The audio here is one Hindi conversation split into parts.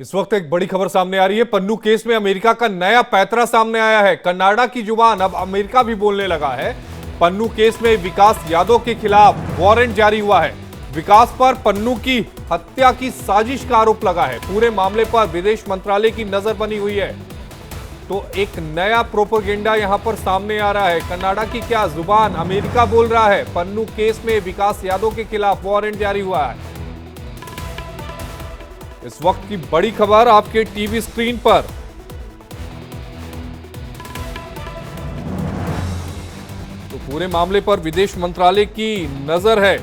इस वक्त एक बड़ी खबर सामने आ रही है। पन्नू केस में अमेरिका का नया पैंतरा सामने आया है। कनाडा की जुबान अब अमेरिका भी बोलने लगा है। पन्नू केस में विकास यादव के खिलाफ वारंट जारी हुआ है। विकास पर पन्नू की हत्या की साजिश का आरोप लगा है। पूरे मामले पर विदेश मंत्रालय की नजर बनी हुई है। तो एक नया प्रोपेगेंडा यहां पर सामने आ रहा है। कनाडा की क्या जुबान, अमेरिका बोल रहा है। पन्नू केस में विकास यादव के खिलाफ वारंट जारी हुआ है। इस वक्त की बड़ी खबर आपके टीवी स्क्रीन पर। तो पूरे मामले पर विदेश मंत्रालय की नजर है।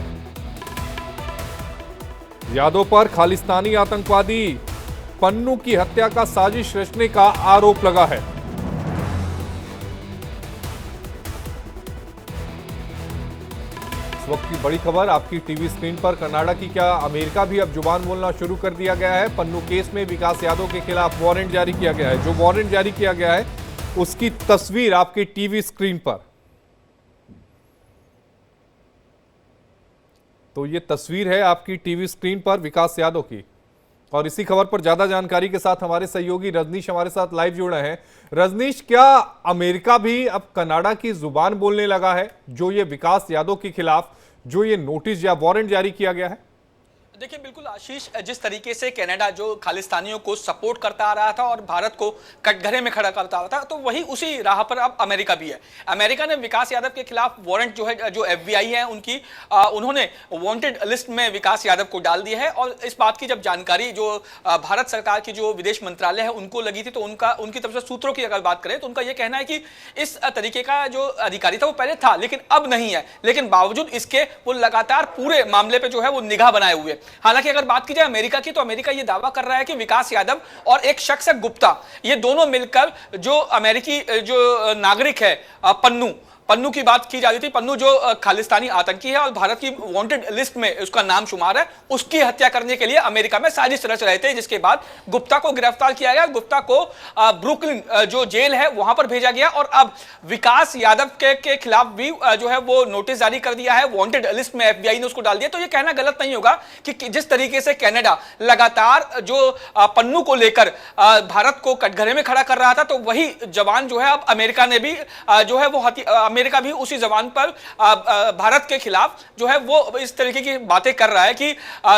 यादव पर खालिस्तानी आतंकवादी पन्नू की हत्या का साजिश रचने का आरोप लगा है। इस वक्त की बड़ी खबर आपकी टीवी स्क्रीन पर। कनाडा की क्या अमेरिका भी अब जुबान बोलना शुरू कर दिया गया है। पन्नू केस में विकास यादव के खिलाफ वारंट जारी किया गया है। जो वारंट जारी किया गया है उसकी तस्वीर आपके टीवी स्क्रीन पर। तो ये तस्वीर है आपकी टीवी स्क्रीन पर विकास यादव की। और इसी खबर पर ज्यादा जानकारी के साथ हमारे सहयोगी रजनीश हमारे साथ लाइव जुड़े हैं। रजनीश, क्या अमेरिका भी अब कनाडा की जुबान बोलने लगा है, जो ये विकास यादव के खिलाफ जो ये नोटिस या वारंट जारी किया गया है? देखिए बिल्कुल आशीष, जिस तरीके से कनाडा जो खालिस्तानियों को सपोर्ट करता आ रहा था और भारत को कटघरे में खड़ा करता आ रहा था, तो वही उसी राह पर अब अमेरिका भी है। अमेरिका ने विकास यादव के खिलाफ वारंट जो है, जो एफबीआई है उनकी, उन्होंने वांटेड लिस्ट में विकास यादव को डाल दिया है। और इस बात की जब जानकारी जो भारत सरकार की जो विदेश मंत्रालय है उनको लगी थी, तो उनकी तरफ से सूत्रों की अगर बात करें तो उनका यह कहना है कि इस तरीके का जो अधिकारी था वो पहले था लेकिन अब नहीं है। लेकिन बावजूद इसके वो लगातार पूरे मामले पर जो है वो निगाह बनाए हुए। हालांकि अगर बात की जाए अमेरिका की, तो अमेरिका यह दावा कर रहा है कि विकास यादव और एक शख्स है गुप्ता, ये दोनों मिलकर जो अमेरिकी जो नागरिक है पन्नू की बात की जा रही थी। पन्नू जो खालिस्तानी आतंकी है और भारत की वांटेड लिस्ट में उसका नाम शुमार है, उसकी हत्या करने के लिए अमेरिका में साजिश रच रहे थे, जिसके बाद गुप्ता को गिरफ्तार किया गया। गुप्ता को ब्रुकलिन जो जेल है वहां पर भेजा गया और अब विकास यादव के खिलाफ भी जो है वो नोटिस जारी कर दिया है। वांटेड लिस्ट में एफबीआई ने उसको डाल दिया। तो ये कहना गलत नहीं होगा कि जिस तरीके से कनाडा लगातार जो पन्नू को लेकर भारत को कटघरे में खड़ा कर रहा था, तो वही जवान जो है अब अमेरिका ने भी जो है वो अमेरिका भी उसी जबान पर भारत के खिलाफ जो है वो इस तरीके की बातें कर रहा है कि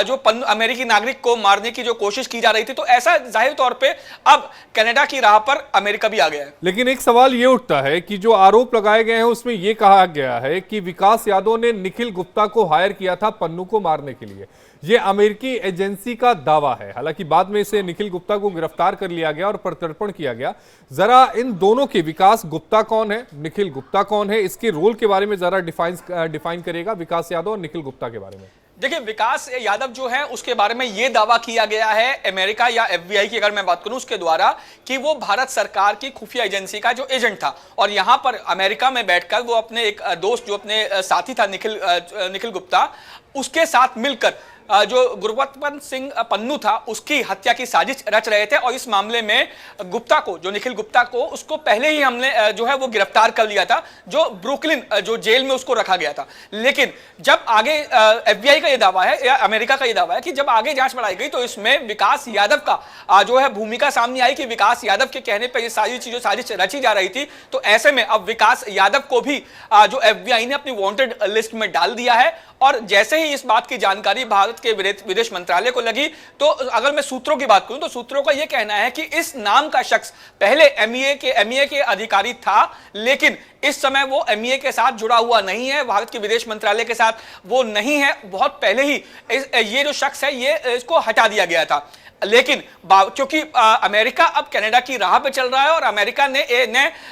जो अमेरिकी नागरिक को मारने की जो कोशिश की जा रही थी, तो ऐसा जाहिर तौर पे अब कनाडा की राह पर अमेरिका भी आ गया है। लेकिन एक सवाल ये उठता है कि जो आरोप लगाए गए हैं उसमें यह कहा गया है कि विकास यादव ने निखिल गुप्ता को हायर किया था पन्नू को मारने के लिए। यह अमेरिकी एजेंसी का दावा है। हालांकि बाद में इसे निखिल गुप्ता को गिरफ्तार कर लिया गया और प्रत्यर्पण किया गया। जरा इन दोनों के, विकास गुप्ता कौन है, निखिल गुप्ता कौन है, इसके रोल के बारे में जरा डिफाइन करेगा विकास यादव और निखिल गुप्ता के बारे में? देखिए विकास यादव जो है उसके बारे में यह दावा किया गया है अमेरिका या एफबीआई की अगर मैं बात करूं उसके द्वारा, कि वो भारत सरकार की खुफिया एजेंसी का जो एजेंट था और यहां पर अमेरिका में बैठकर वो अपने एक दोस्त जो अपने साथी था निखिल गुप्ता, उसके साथ मिलकर जो गुरबचन सिंह पन्नू था उसकी हत्या की साजिश रच रहे थे। और इस मामले में गुप्ता को, जो निखिल गुप्ता को, उसको पहले ही हमने जो है वो गिरफ्तार कर लिया था, जो ब्रुकलिन जो जेल में उसको रखा गया था। लेकिन जब आगे एफबीआई का ये दावा है या अमेरिका का ये दावा है कि जब आगे जांच बढ़ाई गई तो इसमें विकास यादव का जो है भूमिका सामने आई कि विकास यादव के कहने पर ये सारी चीजें साजिश रची जा रही थी। तो ऐसे में अब विकास यादव को भी जो एफबीआई ने अपनी वांटेड लिस्ट में डाल दिया है। और जैसे ही इस बात की जानकारी भारत के विदेश मंत्रालय को लगी, तो अगर मैं सूत्रों की बात करूं तो सूत्रों का यह कहना है कि इस नाम का शख्स पहले एमईए के अधिकारी था, लेकिन इस समय वो एमईए के साथ जुड़ा हुआ नहीं है, भारत के विदेश मंत्रालय के साथ वो नहीं है। बहुत पहले ही ये जो शख्स है ये इसको हटा दिया गया था। लेकिन क्योंकि अमेरिका अब कनाडा की राह पे चल रहा है और अमेरिका ने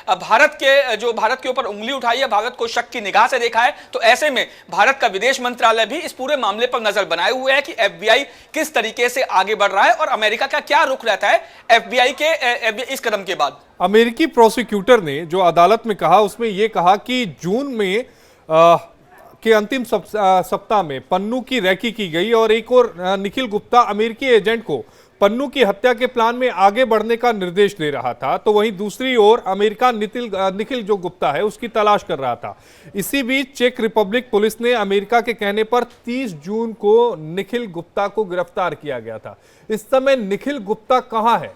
भारत के ऊपर उंगली उठाई है, भारत को शक की निगाह से देखा है, तो ऐसे में भारत का विदेश मंत्रालय भी इस पूरे मामले पर नजर बनाए हुए है कि एफबीआई किस तरीके से आगे बढ़ रहा है और अमेरिका का क्या रुख रहता है एफबीआई के इस कदम के बाद। अमेरिकी प्रोसिक्यूटर ने जो अदालत में कहा उसमें यह कहा कि जून में के अंतिम सप्ताह में पन्नू की रैकी की गई और एक और निखिल गुप्ता अमेरिकी एजेंट को पन्नू की हत्या के प्लान में आगे बढ़ने का निर्देश दे रहा था, तो वहीं दूसरी ओर अमेरिका निखिल जो गुप्ता है उसकी तलाश कर रहा था। इसी बीच चेक रिपब्लिक पुलिस ने अमेरिका के कहने पर 30 जून को निखिल गुप्ता को गिरफ्तार किया गया था। इस समय निखिल गुप्ता कहां है?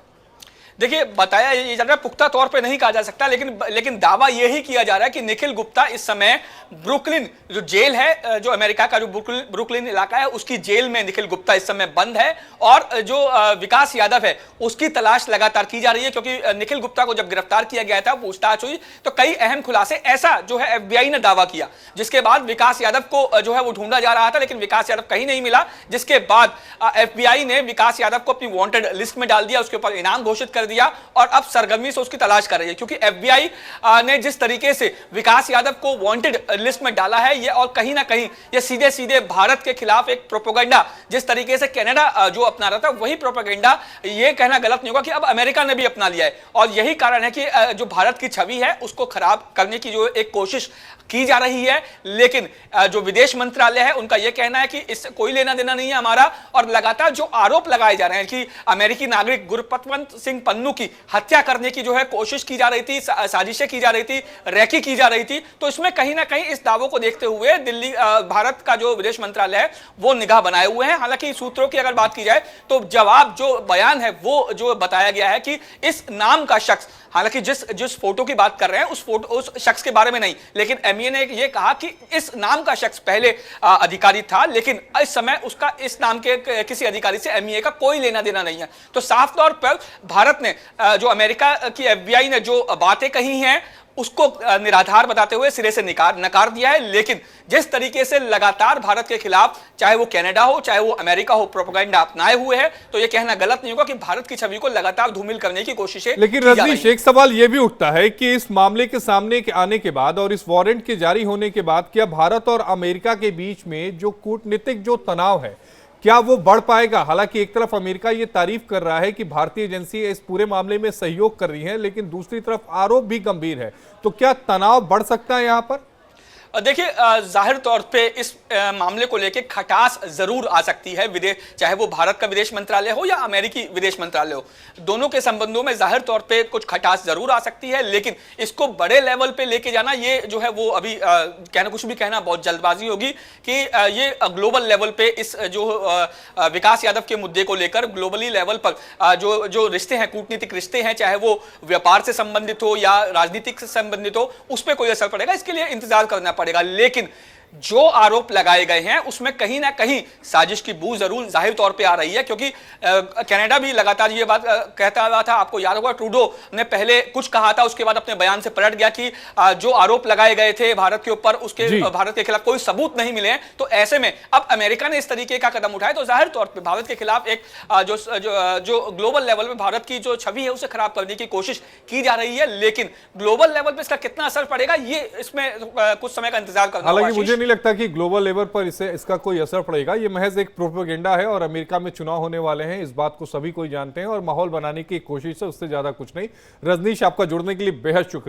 देखिए, बताया ये जा रहा है, पुख्ता तौर पे नहीं कहा जा सकता, लेकिन दावा यही किया जा रहा है कि निखिल गुप्ता इस समय ब्रुकलिन जो जेल है, जो अमेरिका का जो ब्रुकलिन इलाका है, उसकी जेल में निखिल गुप्ता इस समय बंद है। और जो विकास यादव है उसकी तलाश लगातार की जा रही है, क्योंकि निखिल गुप्ता को जब गिरफ्तार किया गया था, पूछताछ हुई तो कई अहम खुलासे ऐसा जो है FBI ने दावा किया, जिसके बाद विकास यादव को जो है वो ढूंढा जा रहा था, लेकिन विकास यादव कहीं नहीं मिला। जिसके बाद FBI ने विकास यादव को अपनी वांटेड लिस्ट में डाल दिया, उसके ऊपर इनाम घोषित कर दिया और अब सरगर्मी से उसकी तलाश कर रही है, क्योंकि FBI ने जिस तरीके से विकास यादव को वांटेड लिस्ट में डाला है, ये और कहीं ना कहीं ये सीधे सीधे भारत के खिलाफ एक प्रोपेगेंडा, जिस तरीके से कनाडा जो अपना रहा था वही प्रोपेगेंडा, ये कहना गलत नहीं होगा कि अब अमेरिका ने भी अपना लिया है। और यही कारण है कि जो भारत की छवि है उसको खराब करने की जो एक कोशिश की जा रही है। लेकिन जो विदेश मंत्रालय है उनका यह कहना है कि इससे कोई लेना देना नहीं है हमारा। और लगातार जो आरोप लगाए जा रहे हैं कि अमेरिकी नागरिक गुरपतवंत सिंह पन्नू की हत्या करने की जो है कोशिश की जा रही थी, साजिशें की जा रही थी, रैकी की जा रही थी, तो इसमें कहीं ना कहीं इस दावों को देखते हुए दिल्ली भारत का जो विदेश मंत्रालय है वो निगाह बनाए हुए हैं। हालांकि सूत्रों की अगर बात की जाए तो जवाब जो बयान है वो जो बताया गया है कि इस नाम का शख्स, हालांकि जिस फोटो की बात कर रहे हैं उस शख्स के बारे में नहीं, लेकिन एमईए ने यह कहा कि इस नाम का शख्स पहले अधिकारी था, लेकिन इस समय उसका इस नाम के किसी अधिकारी से एमईए का कोई लेना देना नहीं है। तो साफ तौर पर भारत ने जो अमेरिका की FBI ने जो बातें कही हैं उसको निराधार बताते हुए सिरे से नकार दिया है। लेकिन जिस तरीके से लगातार भारत के खिलाफ, चाहे वो कनाडा हो चाहे वो अमेरिका हो, प्रोपेगेंडा अपनाए हुए है, तो ये कहना गलत नहीं होगा कि भारत की छवि को लगातार धूमिल करने की कोशिशें। लेकिन रजनीश, एक सवाल यह भी उठता है कि इस मामले के सामने आने के बाद और इस वारंट के जारी होने के बाद क्या भारत और अमेरिका के बीच में जो कूटनीतिक जो तनाव है क्या वो बढ़ पाएगा? हालांकि एक तरफ अमेरिका ये तारीफ कर रहा है कि भारतीय एजेंसी इस पूरे मामले में सहयोग कर रही है, लेकिन दूसरी तरफ आरोप भी गंभीर है, तो क्या तनाव बढ़ सकता है यहां पर? देखिए, जाहिर तौर पे इस मामले को लेकर खटास जरूर आ सकती है, चाहे वो भारत का विदेश मंत्रालय हो या अमेरिकी विदेश मंत्रालय हो, दोनों के संबंधों में जाहिर तौर पे कुछ खटास जरूर आ सकती है। लेकिन इसको बड़े लेवल पे लेके जाना, ये जो है वो अभी कुछ भी कहना बहुत जल्दबाजी होगी कि ये ग्लोबल लेवल पे इस जो विकास यादव के मुद्दे को लेकर ग्लोबली लेवल पर जो रिश्ते हैं, कूटनीतिक रिश्ते हैं, चाहे वो व्यापार से संबंधित हो या राजनीतिक से संबंधित हो, उस पर कोई असर पड़ेगा, इसके लिए इंतजार करना पड़ेगा। लेकिन जो आरोप लगाए गए हैं उसमें कहीं ना कहीं साजिश की बू जरूर जाहिर तौर पे आ रही है, क्योंकि कनाडा भी लगातार ये बात कहता रहा था। आपको याद होगा ट्रूडो ने पहले कुछ कहा था, उसके बाद अपने बयान से पलट गया कि जो आरोप लगाए गए थे भारत के ऊपर, उसके भारत के खिलाफ कोई सबूत नहीं मिले हैं। तो ऐसे में अब अमेरिका ने इस तरीके का कदम उठाया, तो जाहिर तौर पर भारत के खिलाफ एक जो ग्लोबल लेवल में भारत की जो छवि है उसे खराब करने की कोशिश की जा रही है। लेकिन ग्लोबल लेवल पर इसका कितना असर पड़ेगा, ये इसमें कुछ समय का इंतजार करना होगा। मुझे नहीं लगता कि ग्लोबल लेवल पर इसका कोई असर पड़ेगा। ये महज एक प्रोपेगेंडा है और अमेरिका में चुनाव होने वाले हैं, इस बात को सभी कोई जानते हैं और माहौल बनाने की कोशिश है, उससे ज्यादा कुछ नहीं। रजनीश, आपका जुड़ने के लिए बेहद शुक्रिया।